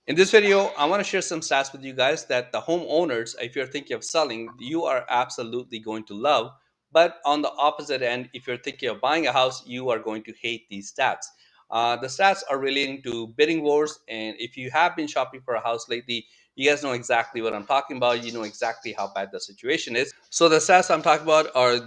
In this video, I want to share some stats with you guys that the homeowners, if you're thinking of selling, you are absolutely going to love. But on the opposite end, if you're thinking of buying a house, you are going to hate these stats. The stats are relating to bidding wars. And if you have been shopping for a house lately, you guys know exactly what I'm talking about. You know exactly how bad the situation is. So the stats I'm talking about are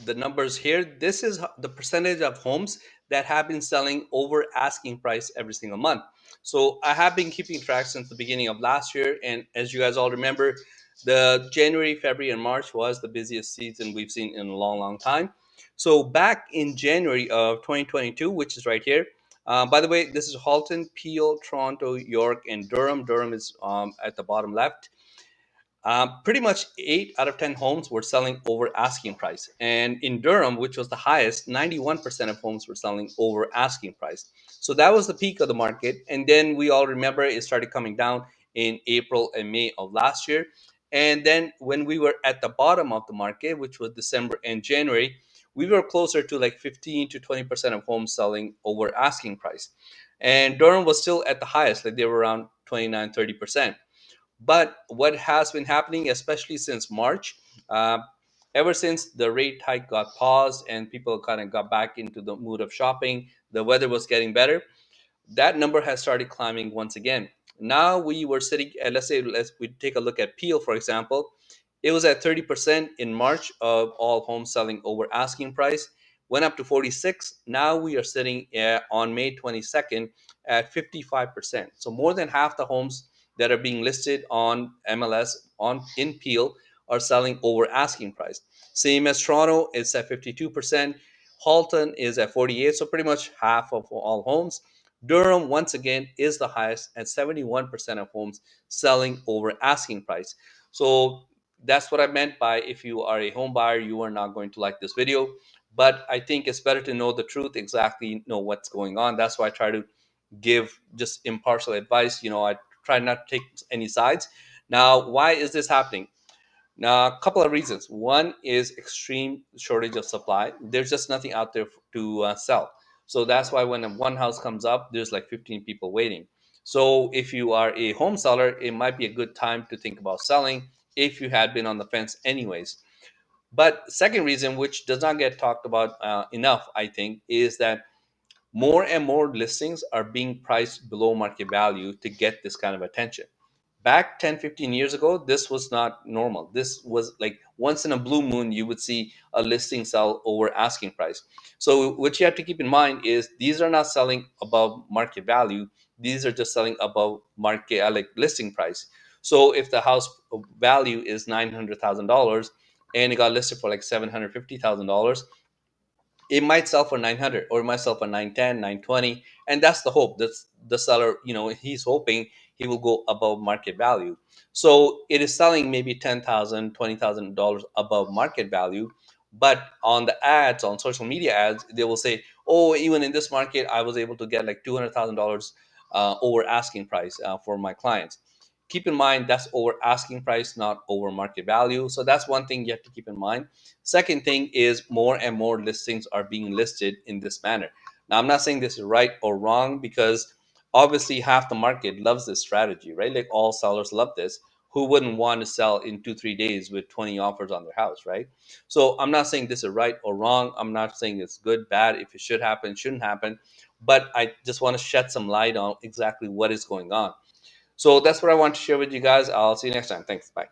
the numbers here. This is the percentage of homes that have been selling over asking price every single month. So I have been keeping track since the beginning of last year, and as you guys all remember, the January, February, and March was the busiest season we've seen in a long, long time. So back in January of 2022, which is right here. By the way, this is Halton, Peel, Toronto, York, and Durham. Durham is at the bottom left. Pretty much 8 out of 10 homes were selling over asking price. And in Durham, which was the highest, 91% of homes were selling over asking price. So that was the peak of the market. And then we all remember it started coming down in April and May of last year. And then when we were at the bottom of the market, which was December and January, we were closer to like 15 to 20% of homes selling over asking price. And Durham was still at the highest, like they were around 29, 30%. But what has been happening, especially since March, uh, ever since the rate hike got paused and people kind of got back into the mood of shopping, the weather was getting better, that number has started climbing once again. Now we were sitting, let's say, let's we take a look at Peel, for example. It was at 30% in March of all homes selling over asking price, went up to 46. Now we are sitting on May 22nd at 55%. So more than half the homes that are being listed on MLS on in Peel are selling over asking price. Same as Toronto, it's at 52%. Halton is at 48, so pretty much half of all homes. Durham, once again, is the highest at 71% of homes selling over asking price. So that's what I meant by if you are a home buyer, you are not going to like this video. But I think it's better to know the truth, exactly know what's going on. That's why I try to give just impartial advice. I try not to take any sides. Now, why is this happening? Now, a couple of reasons. One is extreme shortage of supply. There's just nothing out there to sell. So that's why when one house comes up, there's like 15 people waiting. So if you are a home seller, it might be a good time to think about selling if you had been on the fence anyways. But second reason, which does not get talked about enough, I think, is that more and more listings are being priced below market value to get this kind of attention. Back 10, 15 years ago, this was not normal. This was like once in a blue moon, you would see a listing sell over asking price. So, what you have to keep in mind is these are not selling above market value, these are just selling above market, like listing price. So, if the house value is $900,000 and it got listed for like $750,000, it might sell for 900 or it might sell for 910, 920, and that's the hope. That's the seller, he's hoping he will go above market value. So it is selling maybe 10,000, $20,000 above market value. But on the ads, on social media ads, they will say, oh, even in this market I was able to get like $200,000 over asking price for my clients. Keep in mind that's over asking price, not over market value. So that's one thing you have to keep in mind. Second thing is more and more listings are being listed in this manner. Now, I'm not saying this is right or wrong because obviously half the market loves this strategy, right? Like all sellers love this. Who wouldn't want to sell in 2, 3 days with 20 offers on their house, right? So I'm not saying this is right or wrong. I'm not saying it's good, bad, if it should happen, shouldn't happen. But I just want to shed some light on exactly what is going on. So that's what I want to share with you guys. I'll see you next time. Thanks. Bye.